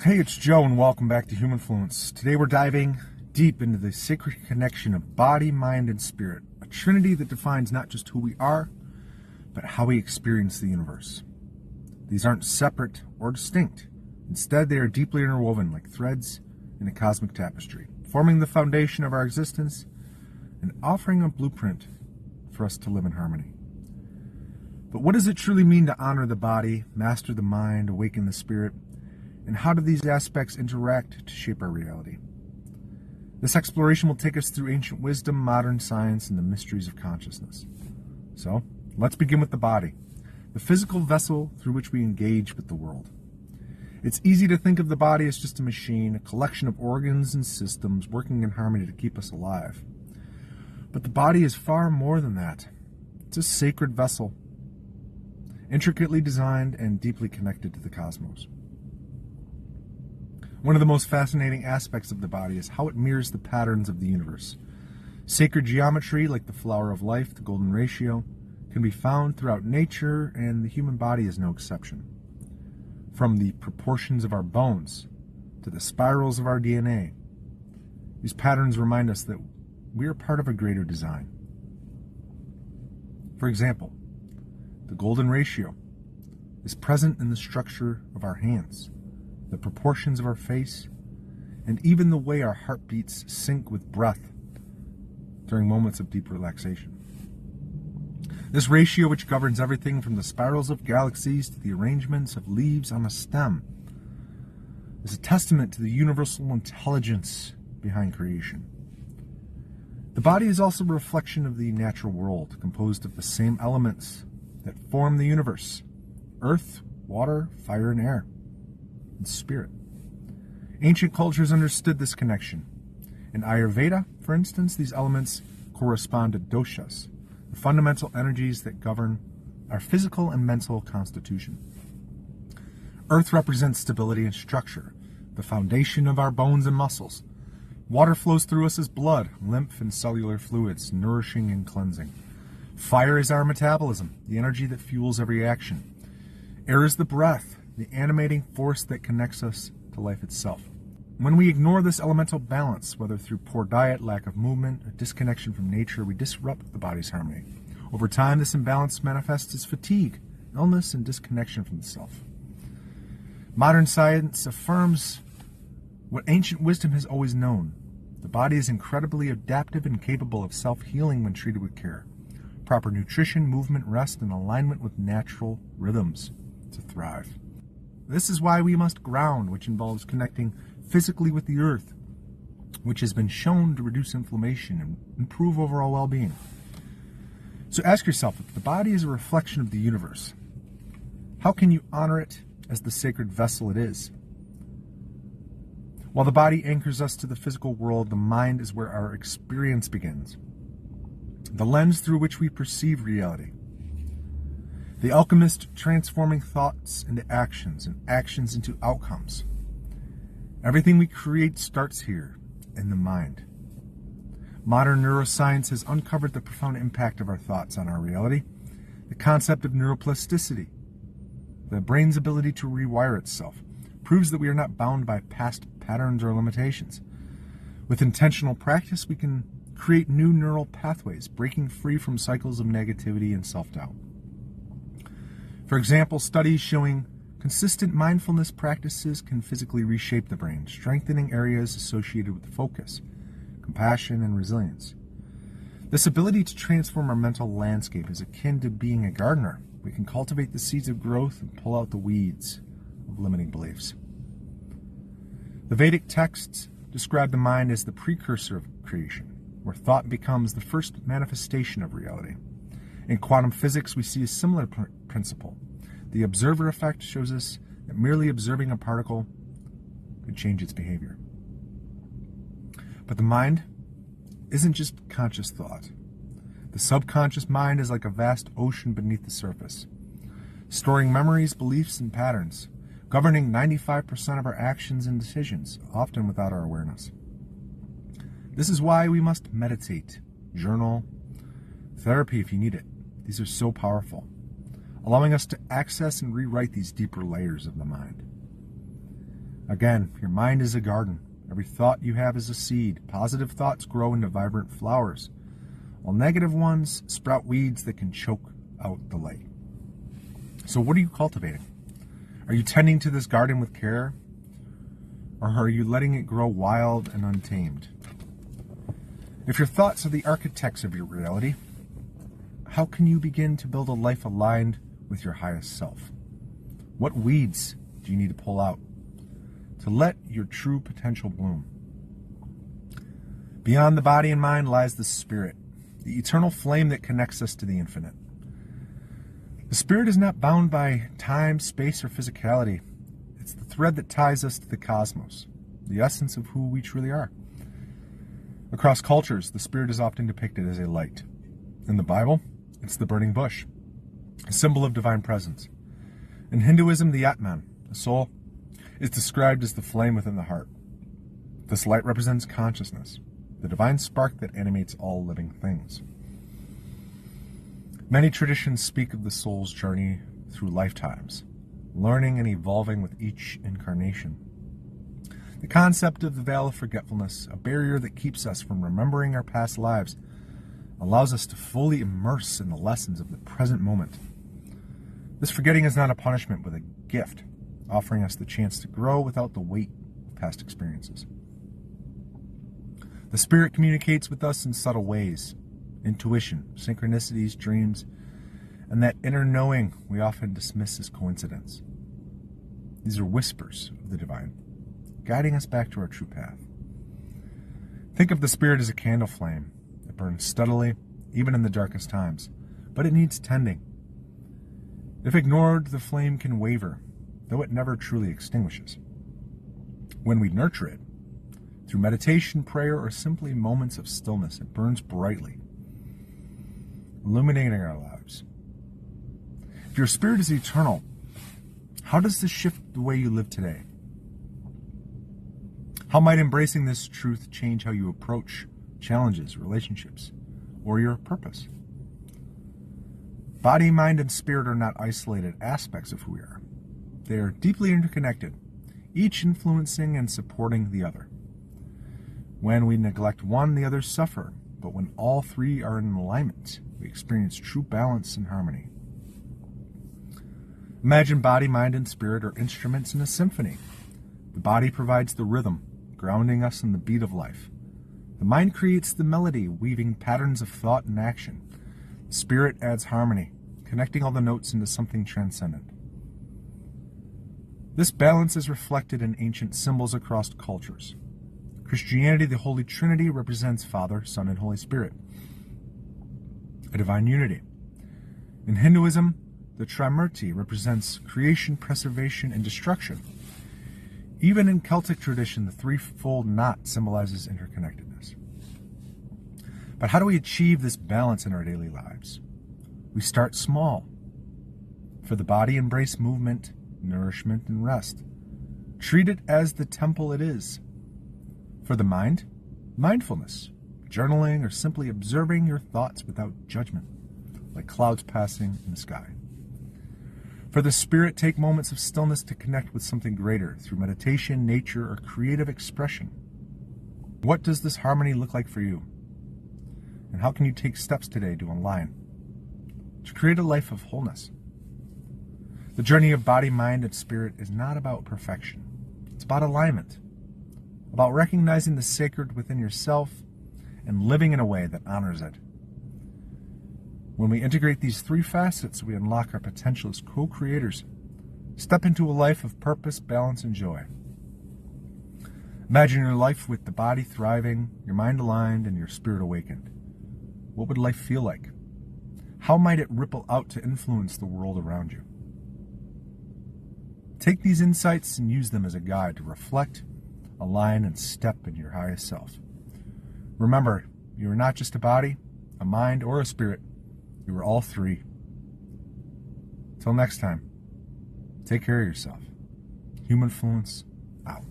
Hey, it's Joe, and welcome back to Humanfluence. Today we're diving deep into the sacred connection of body, mind, and spirit, a trinity that defines not just who we are, but how we experience the universe. These aren't separate or distinct. Instead, they are deeply interwoven like threads in a cosmic tapestry, forming the foundation of our existence and offering a blueprint for us to live in harmony. But what does it truly mean to honor the body, master the mind, awaken the spirit? And how do these aspects interact to shape our reality? This exploration will take us through ancient wisdom, modern science, and the mysteries of consciousness. So, let's begin with the body, the physical vessel through which we engage with the world. It's easy to think of the body as just a machine, a collection of organs and systems working in harmony to keep us alive. But the body is far more than that. It's a sacred vessel, intricately designed and deeply connected to the cosmos. One of the most fascinating aspects of the body is how it mirrors the patterns of the universe. Sacred geometry, like the flower of life, the golden ratio, can be found throughout nature, and the human body is no exception. From the proportions of our bones to the spirals of our DNA, these patterns remind us that we are part of a greater design. For example, the golden ratio is present in the structure of our hands, the proportions of our face, and even the way our heartbeats sync with breath during moments of deep relaxation. This ratio, which governs everything from the spirals of galaxies to the arrangements of leaves on a stem, is a testament to the universal intelligence behind creation. The body is also a reflection of the natural world, composed of the same elements that form the universe: earth, water, fire, and air, and spirit. Ancient cultures understood this connection. In Ayurveda, for instance, these elements correspond to doshas, the fundamental energies that govern our physical and mental constitution. Earth represents stability and structure, the foundation of our bones and muscles. Water flows through us as blood, lymph, and cellular fluids, nourishing and cleansing. Fire is our metabolism, the energy that fuels every action. Air is the breath, the animating force that connects us to life itself. When we ignore this elemental balance, whether through poor diet, lack of movement, a disconnection from nature, we disrupt the body's harmony. Over time, this imbalance manifests as fatigue, illness, and disconnection from the self. Modern science affirms what ancient wisdom has always known. The body is incredibly adaptive and capable of self-healing when treated with care. Proper nutrition, movement, rest, and alignment with natural rhythms to thrive. This is why we must ground, which involves connecting physically with the earth, which has been shown to reduce inflammation and improve overall well-being. So ask yourself, if the body is a reflection of the universe, how can you honor it as the sacred vessel it is? While the body anchors us to the physical world, the mind is where our experience begins, the lens through which we perceive reality. The alchemist transforming thoughts into actions and actions into outcomes. Everything we create starts here, in the mind. Modern neuroscience has uncovered the profound impact of our thoughts on our reality. The concept of neuroplasticity, the brain's ability to rewire itself, proves that we are not bound by past patterns or limitations. With intentional practice, we can create new neural pathways, breaking free from cycles of negativity and self-doubt. For example, studies showing consistent mindfulness practices can physically reshape the brain, strengthening areas associated with focus, compassion, and resilience. This ability to transform our mental landscape is akin to being a gardener. We can cultivate the seeds of growth and pull out the weeds of limiting beliefs. The Vedic texts describe the mind as the precursor of creation, where thought becomes the first manifestation of reality. In quantum physics, we see a similar principle. The observer effect shows us that merely observing a particle could change its behavior. But the mind isn't just conscious thought. The subconscious mind is like a vast ocean beneath the surface, storing memories, beliefs, and patterns, governing 95% of our actions and decisions, often without our awareness. This is why we must meditate, journal, therapy if you need it. These are so powerful, allowing us to access and rewrite these deeper layers of the mind. Again, your mind is a garden. Every thought you have is a seed. Positive thoughts grow into vibrant flowers, while negative ones sprout weeds that can choke out the light. So what are you cultivating? Are you tending to this garden with care? Or are you letting it grow wild and untamed? If your thoughts are the architects of your reality, how can you begin to build a life aligned with your highest self? What weeds do you need to pull out to let your true potential bloom? Beyond the body and mind lies the spirit, the eternal flame that connects us to the infinite. The spirit is not bound by time, space, or physicality. It's the thread that ties us to the cosmos, the essence of who we truly are. Across cultures, the spirit is often depicted as a light. In the Bible, it's the burning bush, a symbol of divine presence. In Hinduism, the Atman, the soul, is described as the flame within the heart. This light represents consciousness, the divine spark that animates all living things. Many traditions speak of the soul's journey through lifetimes, learning and evolving with each incarnation. The concept of the veil of forgetfulness, a barrier that keeps us from remembering our past lives, allows us to fully immerse in the lessons of the present moment. This forgetting is not a punishment, but a gift, offering us the chance to grow without the weight of past experiences. The spirit communicates with us in subtle ways: intuition, synchronicities, dreams, and that inner knowing we often dismiss as coincidence. These are whispers of the divine, guiding us back to our true path. Think of the spirit as a candle flame that burns steadily, even in the darkest times, but it needs tending. If ignored, the flame can waver, though it never truly extinguishes. When we nurture it, through meditation, prayer, or simply moments of stillness, it burns brightly, illuminating our lives. If your spirit is eternal, how does this shift the way you live today? How might embracing this truth change how you approach challenges, relationships, or your purpose? Body, mind, and spirit are not isolated aspects of who we are. They are deeply interconnected, each influencing and supporting the other. When we neglect one, the others suffer, but when all three are in alignment, we experience true balance and harmony. Imagine body, mind, and spirit are instruments in a symphony. The body provides the rhythm, grounding us in the beat of life. The mind creates the melody, weaving patterns of thought and action. The spirit adds harmony, connecting all the notes into something transcendent. This balance is reflected in ancient symbols across cultures. Christianity, the Holy Trinity, represents Father, Son, and Holy Spirit, a divine unity. In Hinduism, the Trimurti represents creation, preservation, and destruction. Even in Celtic tradition, the threefold knot symbolizes interconnectedness. But how do we achieve this balance in our daily lives? We start small. For the body, embrace movement, nourishment, and rest. Treat it as the temple it is. For the mind, mindfulness, journaling, or simply observing your thoughts without judgment, like clouds passing in the sky. For the spirit, take moments of stillness to connect with something greater through meditation, nature, or creative expression. What does this harmony look like for you? And how can you take steps today to align, to create a life of wholeness? The journey of body, mind, and spirit is not about perfection. It's about alignment, about recognizing the sacred within yourself and living in a way that honors it. When we integrate these three facets, we unlock our potential as co-creators, step into a life of purpose, balance, and joy. Imagine your life with the body thriving, your mind aligned, and your spirit awakened. What would life feel like? How might it ripple out to influence the world around you? Take these insights and use them as a guide to reflect, align, and step into your highest self. Remember, you are not just a body, a mind, or a spirit. You are all three. Till next time, take care of yourself. Humanfluence out.